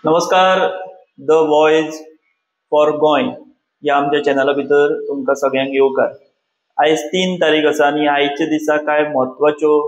नमस्कार. The voice for Goa या आमच्या चॅनला भितर तुमकां सगळ्यांक येवकार. आयज 3 तारीख आसा आनी आयच्या दिसा कांय म्हत्वाच्यो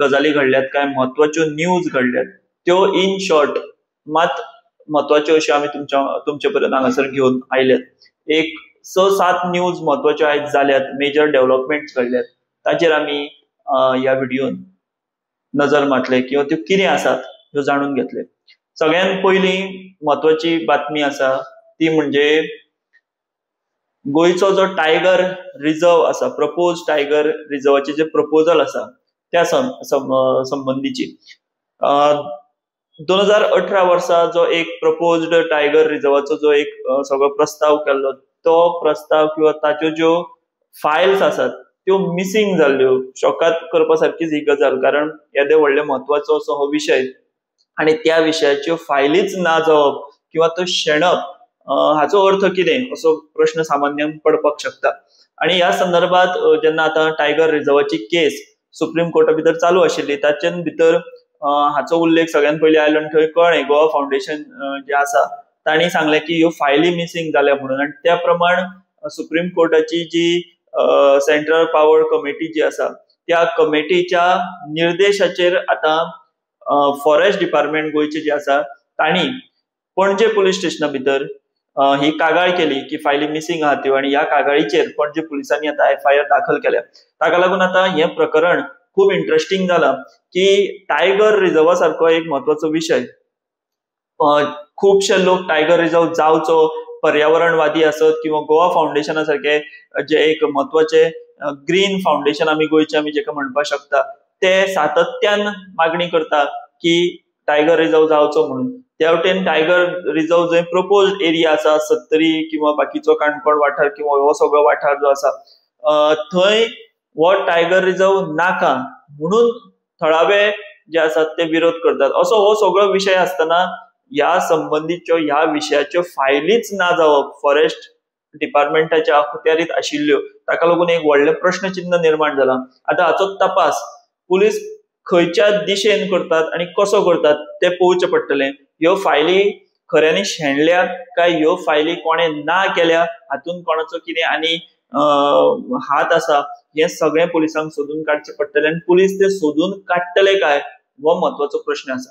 गजाली घडल्यात, कांय म्हत्वाच्यो न्यूज घडल्यात. त्यो इन शॉर्ट मात म्हत्वाच्यो अश्यो आमी तुमचे पर्यंत हांगासर घेवन आयल्यात. एक 6-7 न्यूज म्हत्वाच्यो आयज जाल्यात, मेजर डेव्हलपमेंट्स घडल्यात, ताचेर आमी ह्या व्हिडिओन नजर मारतले किंवा त्यो कितें आसात ह्यो जाणून घेतले. सगळ्यात पयली महत्वाची बातमी आसा ती म्हणजे गोयचो जो टायगर रिझर्व आसा, प्रपोज टायगर रिझर्वाचे जे प्रपोजल आसा त्या संबंधीची 2018 वर्सा जो एक प्रपोज्ड टायगर रिझर्वाचो जो एक सगळो प्रस्ताव केल्लो, तो प्रस्ताव किंवा ताच्यो ज्यो फायल्स आसात त्यो मिसिंग जाल्ल्यो. शॉकात करपा सारकीच ही गजाल, कारण येदे व्हडले म्हत्वाचो असो हो विषय आणि त्या विशयाच्यो फायलीच ना जावप किंवा तो शेणप हाचो अर्थ कितें असो प्रश्न सामान्यान पडपाक शकता. आणि ह्या संदर्भात जेन्ना आता टायगर रिझर्वाची केस सुप्रीम कोर्टा भितर चालू आशिल्ली, ताच्यान भितर हाचो उल्लेख सगळ्यात पयलीं आयलो आनी थंय कळ्ळें गोवा फाउंडेशन जे आसा तांणी सांगलें की ह्यो फायली मिसिंग जाल्या म्हणून. आनी त्या प्रमाण सुप्रीम कोर्टाची जी सेंट्रल पावर कमिटी जी आसा त्या कमिटीच्या निर्देशाचेर आता फॉरेस्ट डिपार्टमेंट गोयचे जे आसा तांणी पणजे पुलीस स्टेशना भितर ही कागाळ केली की फायली मिसिंग आहात त्यो, आणि ह्या कागाळीचेर पणजे पुलिसांनी आता FIR दाखल केल्या. ताका लागून आता हे प्रकरण खूप इंटरेस्टिंग जाला की टायगर रिझर्वा सारको एक म्हत्वाचो विषय, खूपशे लोक टायगर रिझर्व जावचो, पर्यावरणवादी असत किंवा गोवा फाउंडेशना सारखे जे एक म्हत्वाचे ग्रीन फाउंडेशन आमी गोयचे आमी जेका म्हणपाक शकता, ते सातत्यान मागणी करता की टायगर रिझर्व जावचो म्हणून. त्या वटेन टायगर रिझर्व जंय प्रपोज एरिया आसा, सत्तरी किंवा बाकीचो काणकोण वाठार किंवा हो सगळो वाठार जो आसा थंय हो टायगर रिझर्व नाका म्हणून थळावे जे आसात ते विरोध करतात. असो हो सगळो विषय आसतना ह्या संबंधीच्यो ह्या विशयाच्यो फायलीच ना जावप फॉरेस्ट डिपार्टमेंटाच्या अखत्यारीत आशिल्ल्यो, ताका लागून एक व्हडले प्रश्नचिन्ह निर्माण जाला. आता हाचो तपास पुलीस खंयच्या दिशेन करतात आणि कसो करतात ते पळोवचें पडटलें. ह्यो फायली खऱ्यांनी शेणल्या काय ह्यो फायली कोणे ना केल्या, हातून कोणाचो कितें आनी हात आसा हे सगळें पुलिसांक सोदून काडचें पडटलें. आनी पुलीस ते सोदून काडटले काय हो म्हत्वाचो प्रश्न आसा.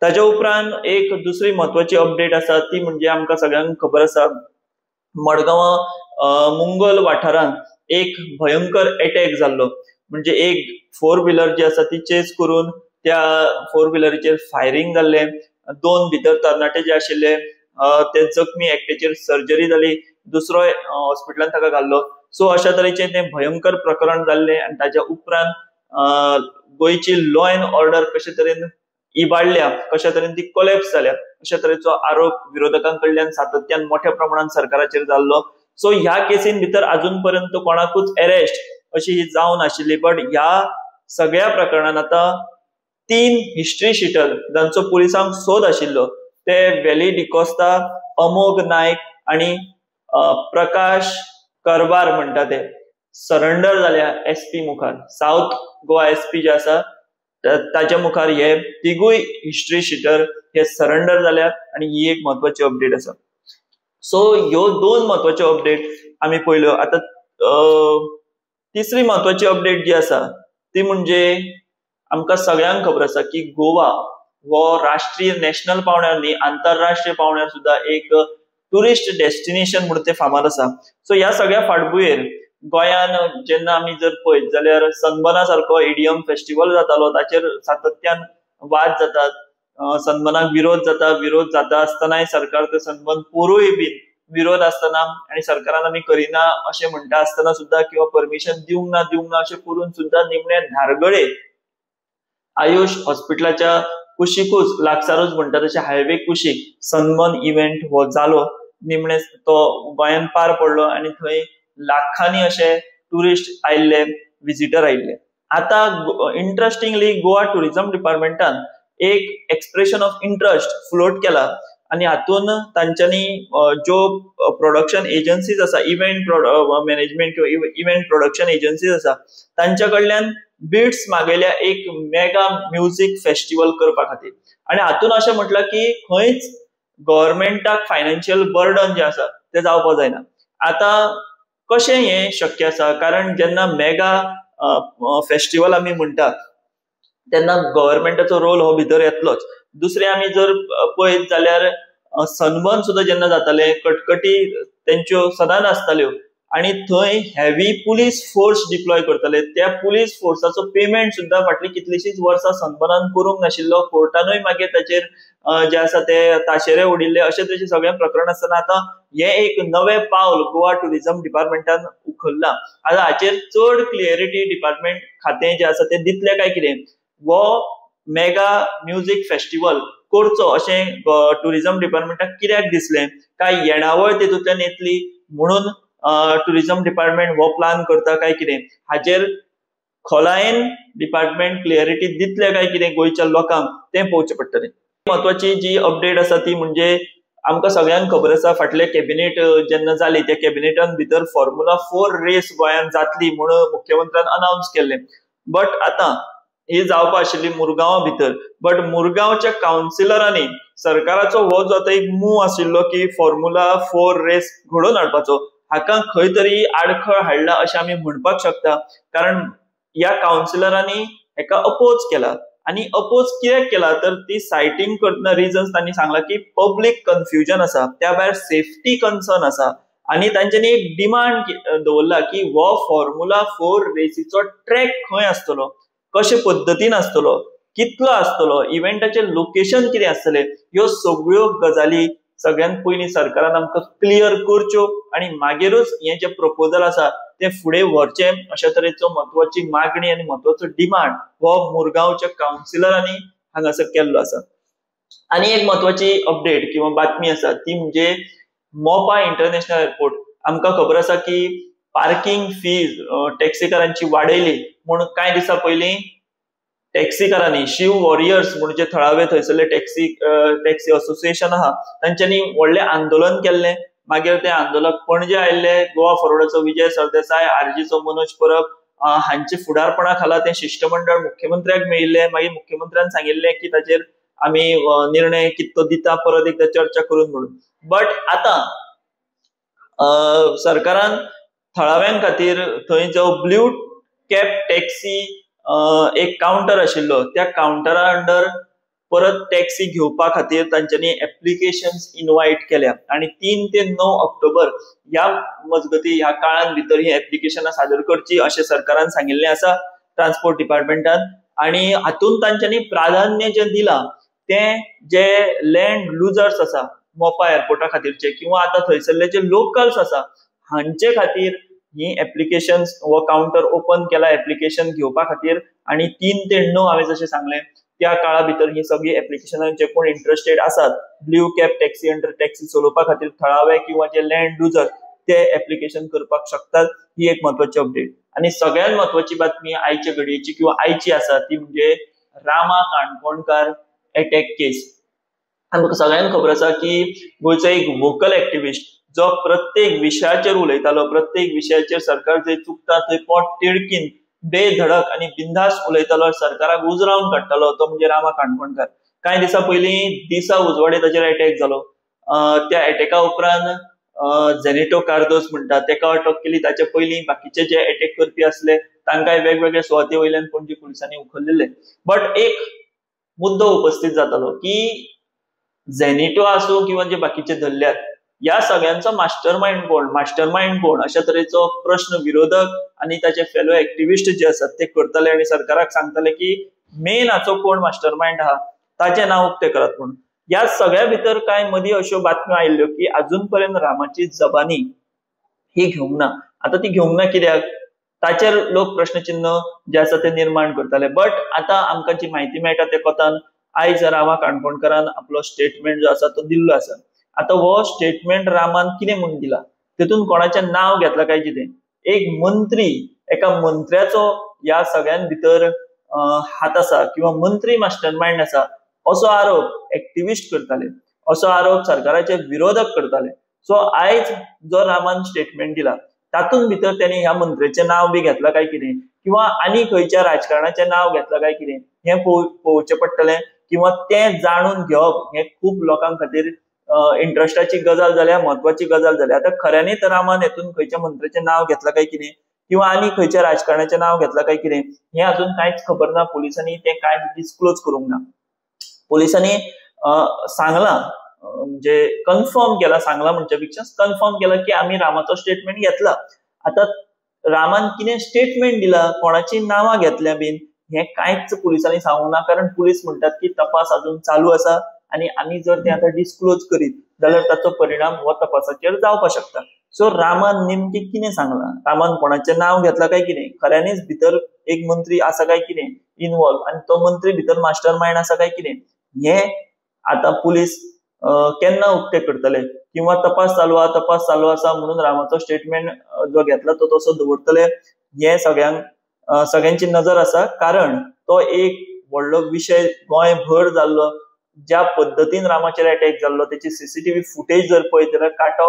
ताच्या उपरांत एक दुसरी म्हत्वाची अपडेट आसा ती म्हणजे आमकां सगळ्यांक खबर आसा मडगांव मुंगल वाठारांत एक भयंकर अटॅक जाल्लो. म्हणजे एक 4 व्हिलर जी आसा ती चेस करून त्या 4 व्हिलरीचेर फायरिंग जाल्लें. 2 भितर तरणाटे जे आशिल्ले ते जखमी, एकट्याचेर सर्जरी जाली, दुसरो हॉस्पिटलांत ताका घाल्लो. सो अशा तरेचें तें भयंकर प्रकरण जाल्लें. आनी ताच्या उपरांत गोंयची लॉ एंड ऑर्डर कशे तरेन इबाडल्या, कशा तरेन ती कोलॅप्स जाल्या, अशा तरेचो आरोप विरोधकां कडल्यान सातत्यान मोठ्या प्रमाणात सरकाराचेर जाल्लो. सो ह्या केसीन भितर अजून पर्यंत कोणाकूच अरेस्ट अशी ही जावन आशिल्ली. बट ह्या सगळ्या प्रकरणात आता 3 हिस्ट्री शीटर जांचो पुलिसांक सोद आशिल्लो ते वेली डिकोस्ता, अमोग नायक आणि प्रकाश करबार म्हणटा ते सरेंडर जाल्या SP मुखार. साऊथ गोवा SP जे आसा ताच्या मुखार हे तिगूय हिस्ट्री शीटर हे सरेंडर जाल्यात आणि ही एक महत्वाची अपडेट आसा. सो ह्यो 2 महत्वाचे अपडेट आमी पळयल्यो. आता तिसरी महत्वाची अपडेट जी आसा ती म्हणजे आमकां सगळ्यांक खबर आसा की गोवा हो राष्ट्रीय नॅशनल पावण्यार न्ही, आंतरराष्ट्रीय पावण्यार सुद्धा एक टुरिस्ट डेस्टिनेशन म्हणून ते फामाद आसा. सो ह्या सगळ्या फाटभुंयेर गोंयान जेन्ना आमी जर पळयत जाल्यार सनबर्ना सारको EDM फेस्टिवल जातालो, ताचेर सातत्यान वाद जातात, सनबर्नाक विरोध जाता आसतनाय सरकार ते सनबर्न पोरूय बीन विरोध आसतना आणि सरकारान आमी करिना अशें म्हणटा आसतना सुद्धा किंवा परमिशन दिवंक ना अशें करून सुद्धा निमणे धारगळे आयुष हॉस्पिटलाच्या कुशीकूच लागसारूच म्हणटा तशें हायवे कुशीक सनबर्न इव्हेंट हो जालो. निमणे तो गोंयान पार पडलो आणि थंय लाखांनी अशे टुरिस्ट आयिल्ले, विजिटर आयिल्ले. आता इंटरेस्टिंगली गोवा टुरिझम डिपार्टमेंटान एक एक्सप्रेशन ऑफ इंटरेस्ट फ्लोट केला आणि हातून तांच्यांनी ज्यो प्रोडक्शन एजन्सीज आसा, इव्हेंट मॅनेजमेंट किंवा इव्हेंट प्रोडक्शन एजन्सीज आसा, तांच्या कडल्यान बिट्स मागयल्या एक मेगा म्युझिक फेस्टिवल करपा खातीर. आणि हातून अशें म्हटलां की खंयच गव्हर्मेंटाक फायनान्शियल बर्डन जे आसा ते जावपा जायना. आता कशें हे शक्य आसा? कारण जेन्ना मेगा फेस्टिवल आमी म्हणटा तेन्ना गव्हर्मेंटाचो रोल हो भितर येतलोच. दुसरे आमी जर पळयत जाल्यार सनबर्न सुद्दां जेन्ना जाताले, कटकटी तेंच्यो सदांच आसताल्यो आणि थंय हेवी पुलीस फोर्स डिप्लॉय करताले. त्या पुलीस फोर्साचो पेमेंट सुद्दां फाटली कितलीशीच वर्सां सनबर्नान करूंक नाशिल्लो. कोर्टानूय मागीर ताचेर जे आसा ते ताशेरे उडिल्ले, अशें तशें सगळें प्रकरण आसतना आता हे एक नवें पावल गोवा टुरिझम डिपार्टमेंटान उखल्लां. आता हाचेर चड क्लियरिटी डिपार्टमेंट खातें जे आसा ते दितले काय कितें, वो मेगा म्युझिक फेस्टिवल करचो अशें टुरिझम डिपार्टमेंटाक कित्याक दिसलें, काय येणावळ तेतूंतल्यान येतली म्हणून टुरिझम डिपार्टमेंट हो प्लान करता काय कितें, हाचेर खोलायेन डिपार्टमेंट क्लियरिटी दितले काय कितें गोंयच्या लोकांक तें पळोवचें पडटलें. महत्वाची जी अपडेट आसा ती म्हणजे आमकां सगळ्यांक खबर आसा फाटले कॅबिनेट जेन्ना जाली त्या कॅबिनेटान भितर फॉर्म्युला 4 रेस गोंयांत जातली म्हणून मुख्यमंत्र्यान अनाउन्स केल्लें. बट आतां ही जावपा आशिल्ली मुरगांवा भितर, बट मुरगांवच्या कावन्सिलरांनी सरकाराचो हो जो आतां एक मूव आशिल्लो की फॉर्म्युला 4 रेस घडोवन हाडपाचो, हाका खंय तरी आडखळ हाडला अशें आमी म्हणपाक शकता. कारण ह्या कावन्सिलरांनी हेका अपोज केला. आणि अपोज कित्याक केला तर ती सायटींग करतना रिजन्स तांणी सांगला की पब्लीक कन्फ्युजन आसा, त्या भायर सेफ्टी कन्सर्न आसा आणि तांच्यांनी एक डिमांड दवरला की हो फॉर्म्युला 4 रेसीचो ट्रॅक खंय आसतलो, कशे पद्दतीन आसतलो, कितलो आसतलो, इव्हेंटाचे लोकेशन कितें आसतले, ह्यो सगळ्यो गजाली सगळ्यात पयलीं सरकारान आमकां क्लियर करच्यो आणि मागीरच हे जे प्रपोजल आसा ते फुडें व्हरचे अशा तरेचो महत्वाची मागणी आणि महत्वाचो डिमांड हो मुरगांवच्या कावन्सिलरांनी हांगासर केल्लो आसा. आणि एक महत्वाची अपडेट किंवा बातमी आसा ती म्हणजे मोपा इंटरनॅशनल एअरपोर्ट. आमकां खबर आसा की पार्किंग फीज टॅक्सीकारांची वाडयली म्हणून कांय दिसा पयलीं टॅक्सीकारांनी शिव वॉरियर्स म्हणजे थळावे थंयसरले टॅक्सी असोसिएशन आहा तांच्यांनी व्हडलें आंदोलन केल्लें. मागीर ते आंदोलक पणजे आयिल्ले, गोवा फॉरवर्डाचो विजय सरदेसाय, आरजीचो मनोज परब हांचे फुडारपणा खाला ते शिष्टमंडळ मुख्यमंत्र्याक मेळिल्ले. मागीर मुख्यमंत्र्यान सांगिल्लें की ताचेर आमी निर्णय कितलो दिता परत एकदा चर्चा करून म्हणून. बट आतां सरकारान थळाव्यां खातीर थंय जो ब्लू कॅब टॅक्सी एक काउंटर आशिल्लो त्या काउंटरा अंडर परत टॅक्सी घेवपा खातीर तांच्यांनी एप्लिकेशन्स इनवायट केल्या आणि 3 ते 9 ऑक्टोबर ह्या मजगती ह्या काळान भितर ही एप्लिकेशनां सादर करची अशें सरकारान सांगिल्लें आसा ट्रान्सपोर्ट डिपार्टमेंटान. आणि हातून तांच्यांनी प्राधान्य जे दिलां तें जे लँड लुजर्स आसा मोपा एअरपोर्टा खातीरचे किंवा आतां थंयसरले जे लोकल्स आसा हांचे खातीर ही एप्लिकेशन्स हो काउंटर ओपन केला एप्लिकेशन घेवपा खातीर. आणि 3 ते 9 हांवें जशें सांगलें त्या काळा भितर ही सगळी एप्लिकेशनां जे कोण इंटरेस्टेड आसात blue cab taxi under taxi चलोवपा खातीर थळावे किंवा जे लँड लुजर ते एप्लिकेशन करपाक शकतात. ही एक महत्वाची अपडेट. आणि सगळ्यात महत्वाची बातमी आयच्या घडयेची किंवा आयची आसा ती म्हणजे रामा काणकोणकार अटॅक केस. आमकां सगळ्यांक खबर आसा की गोंयचो एक वोकल एक्टिविस्ट जो प्रत्येक विशयाचेर उलयतालो, प्रत्येक विशयाचेर सरकार जंय चुकता थंय पोट तिडकीन बेधडक आणि बिंदास उलयतालो, सरकाराक उजरावन काडटालो, तो म्हणजे रामा काणकोणकार. कांय दिसा पयलीं दिसा उजवाडे ताचेर अटॅक जालो. त्या अटॅका उपरांत झेनेटो कार्दोस म्हणटा तेका अटक केली. ताचे पयलीं बाकीचे जे अटॅक करपी आसले तांकांय वेगवेगळे सुवाते वयल्यान पणजी पुलिसांनी उखल्लेले. बट एक मुद्दो उपस्थित जातालो की झेनेटो आसूं किंवा जे बाकीचे धरल्यात या सगळ्यांचो मास्टरमाइंड कोण अशा तरेचो प्रश्न विरोधक आणि ताचे फेलो एक्टिविस्ट जे आसात ते करताले आणि सरकाराक सांगताले की मेन हाचो कोण मास्टरमाइंड आहा ताचें नांव उक्तें करात म्हणून. ह्या सगळ्या भितर कांय मदीं अश्यो बातम्यो आयिल्ल्यो की अजून पर्यंत रामाची जबानी ही घेवंक ना. आतां ती घेवंक ना कित्याक ताचेर लोक प्रश्नचिन्ह जे आसा ते निर्माण करताले. बट आतां आमकां जी म्हायती मेळटा ते कोतान आयज रामा काणकोणकारान आपलो स्टेटमेंट जो आसा तो दिल्लो आसा. आतां हो स्टेटमेंट रामान कितें म्हणून दिला, तेतून कोणाचें नांव घेतला काय कितें, एक मंत्री एका मंत्र्याचो ह्या सगळ्यां भितर हात आसा किंवा मंत्री मास्टरमाइंड आसा असो आरोप एक्टिविस्ट करताले. असो आरोप सरकाराचे विरोधक करताले. सो आयज जो रामान स्टेटमेंट दिला तातूंत भितर त्यांनी ह्या मंत्र्याचें नाव बी घेतला काय कितें किंवा आनी खंयच्या राजकारणाचें नाव घेतला काय कितें हें पळोवचें पडटलें किंवा तें जाणून घेवप हें खूब लोकां खातीर इंट्रस्टाची गजाल जाल्या, म्हत्वाची गजाल जाल्या. आतां खऱ्यांनीच रामान हेतून खंयच्या मंत्र्याचें नाव घेतला काय कितें किंवा आनी खंयच्या राजकारणाचें नाव घेतला काय कितें हें अजून कांयच खबर ना. पुलिसांनी तें कांय डिस्क्लोज करूंक ना. पुलिसांनी सांगलां म्हणजे कन्फर्म केला, सांगला म्हणच्या पेक्षा कन्फर्म केला की आमी रामाचो स्टेटमेंट घेतला. आता रामान कितें स्टेटमेंट दिला, कोणाची नांवां घेतल्या बीन हें कांयच पुलिसांनी सांगूंक ना, कारण पुलीस म्हणटात की तपास अजून चालू आसा आनी आमी जर तें आतां डिस्क्लोज करीत जाल्यार ताचो परिणाम हो तपासाचेर जावपाक शकता. सो रामान नेमकें कितें सांगलां, रामान कोणाचें नांव घेतलां काय कितें, खऱ्यांनीच भितर एक मंत्री आसा काय कितें इनवॉल्व आनी तो मंत्री भितर मास्टर मायंड आसा काय कितें हें आतां पुलीस केन्ना उक्तें करतले किंवा तपास चालू आसा म्हणून रामाचो स्टेटमेंट जो घेतला तो तसो दवरतले हे सगळ्यांची नजर आसा. कारण तो एक व्हडलो विशय गोंयभर जाल्लो, ज्या पद्दतीन रामाचेर अटॅक जाल्लो त्याची सीसीटीव्ही फुटेज जर पळयत जाल्यार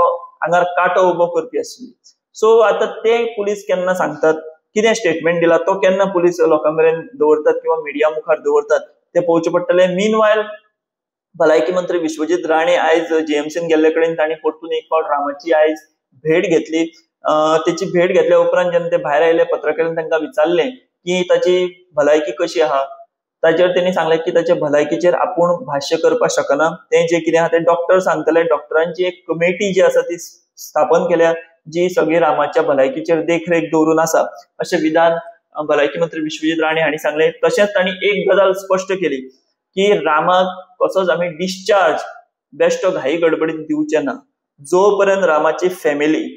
आंगार कांटो उबो करपी आशिल्ली. सो आतां ते पुलीस केन्ना सांगतात, कितें स्टेटमेंट दिला तो केन्ना पुलीस लोकां मेरेन दवरतात किंवा मिडिया मुखार दवरतात ते पळोवचें पडटलें. मीनवायल भलायकी मंत्री विश्वजीत राणे आयज जीएमसीन गेल्ले कडेन तांणी परतून एक फावट रामाची आयज भेट घेतली. त्याची भेट घेतल्या उपरांत जेन्ना ते भायर आयले पत्रकारांनी तांकां विचारलें की ताची भलायकी कशी आहा, ताचेर तेणी सांगलें की ताचे भलायकीचेर आपूण भाश्य करपाक शकना, तें जे कितें आहा तें डॉक्टर सांगतले. डॉक्टरांची एक कमिटी जी आसा ती स्थापन केल्या जी सगळी रामाच्या भलायकीचेर देखरेख दवरून आसा अशें विधान भलायकी मंत्री विश्वजीत राणे हांणी सांगलें. तशेंच तांणी एक गजाल स्पश्ट केली की रामाक कसोच आमी डिस्चार्ज बेश्टो घाई गडबडीत दिवचे ना. जो पर्यंत रामाची फॅमिली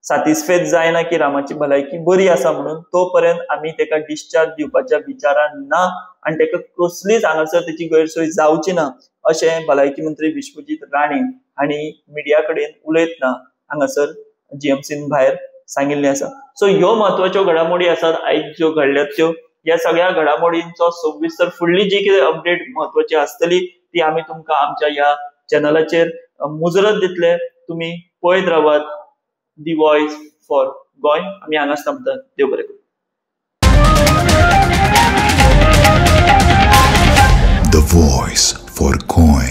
सॅटिस्फायड जायना की रामाची भलायकी बरी आसा म्हणून तो पर्यंत आमी तेका डिस्चार्ज दिवपाच्या विचारान ना आनी तेका कसलीच हांगासर तेची गैरसोय जावची ना अशें भलायकी मंत्री विश्वजीत राणे हांणी मिडिया कडेन उलयतना हांगासर जीएमसीन भायर सांगिल्लें आसा. सो ह्यो म्हत्वाच्यो घडामोडी आसात आयज ज्यो घडल्यात त्यो. ह्या सगळ्या घडामोडींचो सविस्तर फुडली जी कितें अपडेट म्हत्वाची आसतली ती आमी तुमकां आमच्या ह्या चॅनलाचेर मुजरत दितले. तुमी पळयत रावात दी वॉइस फॉर गोंय. आमी हांगाच थांबतात. देव बरें करूं. The Voice for Coin.